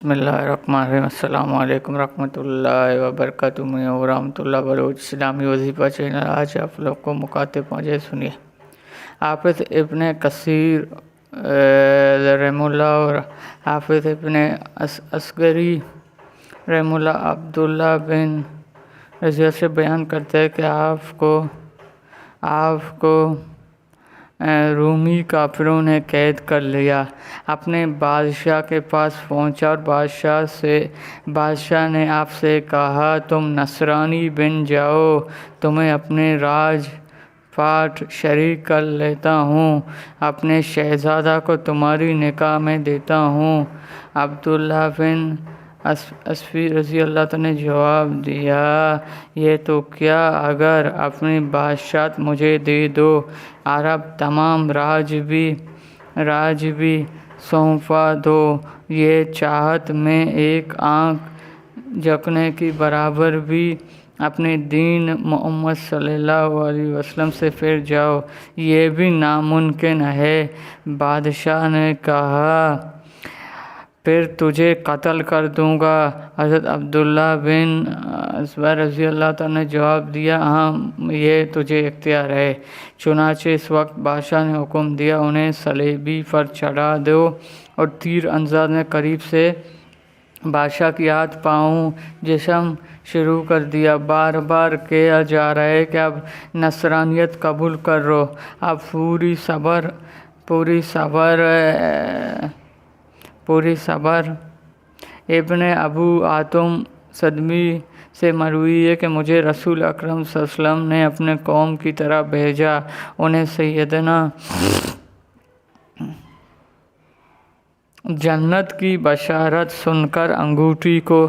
بسم اللہ الرحمن الرحیم۔ السلام علیکم ورحمۃ اللہ وبرکاتہ۔ میں رحمۃ اللہ بلوچ اسلامی وظیفہ چینل۔ آج آپ لوگ کو مکاتب پہنچے، سنیے۔ حافظ ابن کثیر رحمہ اللہ اور حافظ ابن عسکری رحمہ اللہ عبداللہ بن رضیہ سے بیان کرتے ہیں کہ آپ کو رومی کافروں نے قید کر لیا، اپنے بادشاہ کے پاس پہنچا اور بادشاہ نے آپ سے کہا، تم نصرانی بن جاؤ، تمہیں اپنے راج پاٹ شریک کر لیتا ہوں، اپنے شہزادہ کو تمہاری نکاح میں دیتا ہوں۔ عبداللہ بن عسفی رضی اللہ تعالیٰ نے جواب دیا، یہ تو کیا، اگر اپنی بادشاہت مجھے دے دو، عرب تمام راج بھی سونپا دو، یہ چاہت میں ایک آنکھ جھپکنے کے برابر بھی اپنے دین محمد صلی اللہ علیہ وسلم سے پھر جاؤ، یہ بھی ناممکن ہے۔ بادشاہ نے کہا، پھر تجھے قتل کر دوں گا۔ حضرت عبداللہ بن زبیر رضی اللہ تعالیٰ نے جواب دیا، ہاں، یہ تجھے اختیار ہے۔ چنانچہ اس وقت بادشاہ نے حکم دیا، انہیں صلیبی پر چڑھا دو، اور تیر انداز میں قریب سے بادشاہ کی ہاتھ پاؤں جسم شروع کر دیا۔ بار بار کہا جا رہا ہے کہ اب نصرانیت قبول کرو، اب پوری صبر۔ ابن ابو حاتم سدمی سے مروی ہے کہ مجھے رسول اکرم صلی اللہ علیہ وسلم نے اپنے قوم کی طرح بھیجا، انہیں سیدنا جنت کی بشارت سن کر انگوٹھی کو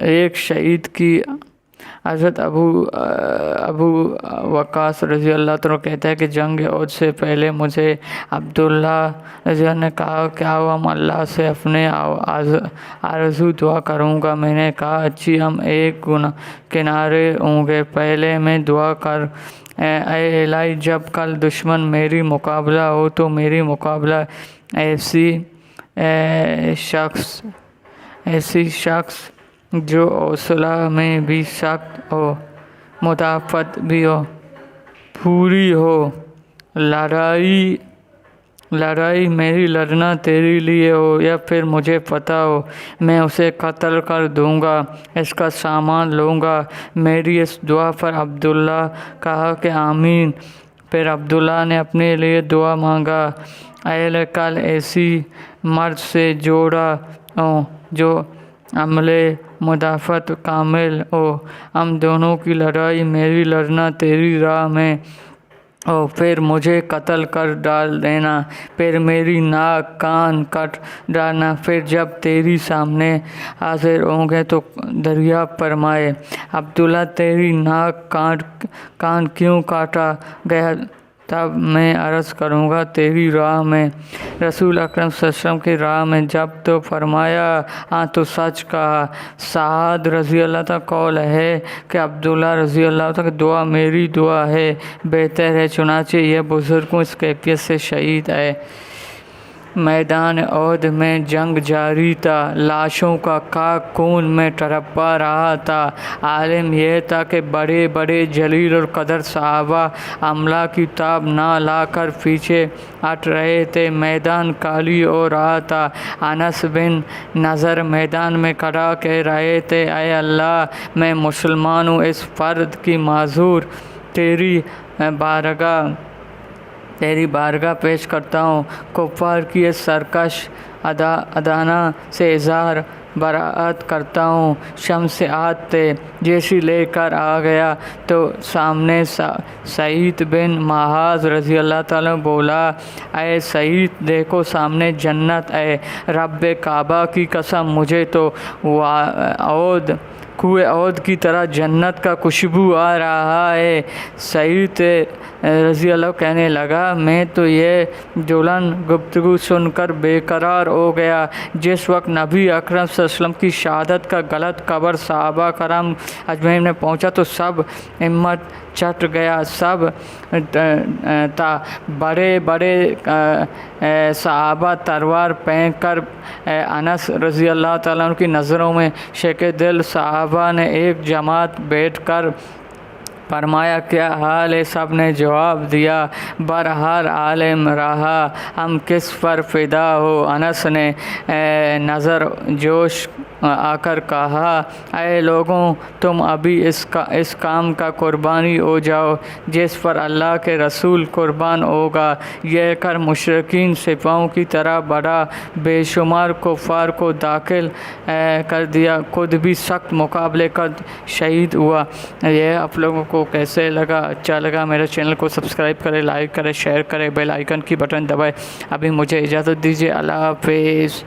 ایک شہید کی۔ حضرت ابو وقاص رضی اللہ تعالیٰ کہتا ہے کہ جنگ احد سے پہلے مجھے عبداللہ رضی اللہ نے کہا، کیا ہم اللہ سے اپنے آرزو دعا کروں گا؟ میں نے کہا، اچھی، ہم ایک کنارے ہوں گے، پہلے میں دعا کر، اے الہی، جب کل دشمن میری مقابلہ ہو تو میری مقابلہ ایسی شخص جو حوصلہ میں بھی سخت ہو، مدافعت بھی ہو، پوری ہو، لڑائی میری لڑنا تیرے لیے ہو، یا پھر مجھے پتہ ہو میں اسے قتل کر دوں گا، اس کا سامان لوں گا۔ میری اس دعا پر عبداللہ کہا کہ آمین۔ پھر عبداللہ نے اپنے لیے دعا مانگا، اے الہی، کل ایسی مرد سے جوڑا ہوں جو عملے مدافعت کامل ہو، ہم دونوں کی لڑائی میری لڑنا تیری راہ میں ہو، پھر مجھے قتل کر ڈال دینا، پھر میری ناک کان کاٹ ڈالنا، پھر جب تیری سامنے حاضر ہوں گے تو دریافت فرمائے، عبداللہ، تیری ناک کان کیوں کاٹا گیا؟ تب میں عرض کروں گا، تیری راہ میں، رسول اکرم صلی اللہ علیہ وسلم کی راہ میں۔ جب تو فرمایا، ہاں، تو سچ کہا۔ سعد رضی اللہ تعالیٰ قول ہے کہ عبداللہ رضی اللہ تعالیٰ کی دعا میری دعا ہے، بہتر ہے، چنانچہ یہ بزرگوں اس کیفیت سے شہید ہے۔ میدان احد میں جنگ جاری تھا، لاشوں کا خاک خون میں تڑپا رہا تھا۔ عالم یہ تھا کہ بڑے بڑے جلیل القدر صحابہ حملہ کی تاب نہ لا کر پیچھے ہٹ رہے تھے، میدان خالی ہو رہا تھا۔ انس بن نضر میدان میں کھڑا کہہ رہے تھے، اے اللہ، میں مسلمان ہوں، اس فرد کی معذور تیری بارگاہ پیش کرتا ہوں، کفار کی اس سرکش ادانہ سے اظہار براءت کرتا ہوں۔ شمس عاد تھے، جیسی لے کر آ گیا تو سامنے سعید بن معاذ رضی اللہ تعالیٰ بولا، اے سعید، دیکھو سامنے جنت ہے، رب کعبہ کی قسم، مجھے تو احد کوہ عود کی طرح جنت کا خوشبو آ رہا ہے۔ سعید رضی اللہ کہنے لگا میں تو یہ جولن گفتگو سن کر بے قرار ہو گیا۔ جس وقت نبی اکرم صلی اللہ علیہ وسلم کی شہادت کا غلط خبر صحابہ کرام اجمعین میں پہنچا تو سب ہمت چھٹ گیا۔ سب بڑے بڑے صحابہ تلوار پھینک کر انس رضی اللہ تعالیٰ عنہ کی نظروں میں شیخ دل صحابہ نے ایک جماعت بیٹھ کر فرمایا کیا حال ہے؟ سب نے جواب دیا برہر عالم رہا، ہم کس پر فدا ہو؟ انس نے نظر جوش آ کر کہا اے لوگوں تم ابھی اس کام کا قربانی ہو جاؤ جس پر اللہ کے رسول قربان ہوگا۔ یہ کر مشرکین سپاہوں کی طرح بڑا بے شمار کفار کو داخل کر دیا، خود بھی سخت مقابلے کا شہید ہوا۔ یہ آپ لوگوں کو کیسے لگا؟ اچھا لگا میرے چینل کو سبسکرائب کرے، لائک کرے، شیئر کرے، بیل آئیکن کی بٹن دبائے۔ ابھی مجھے اجازت دیجیے، اللہ حافظ۔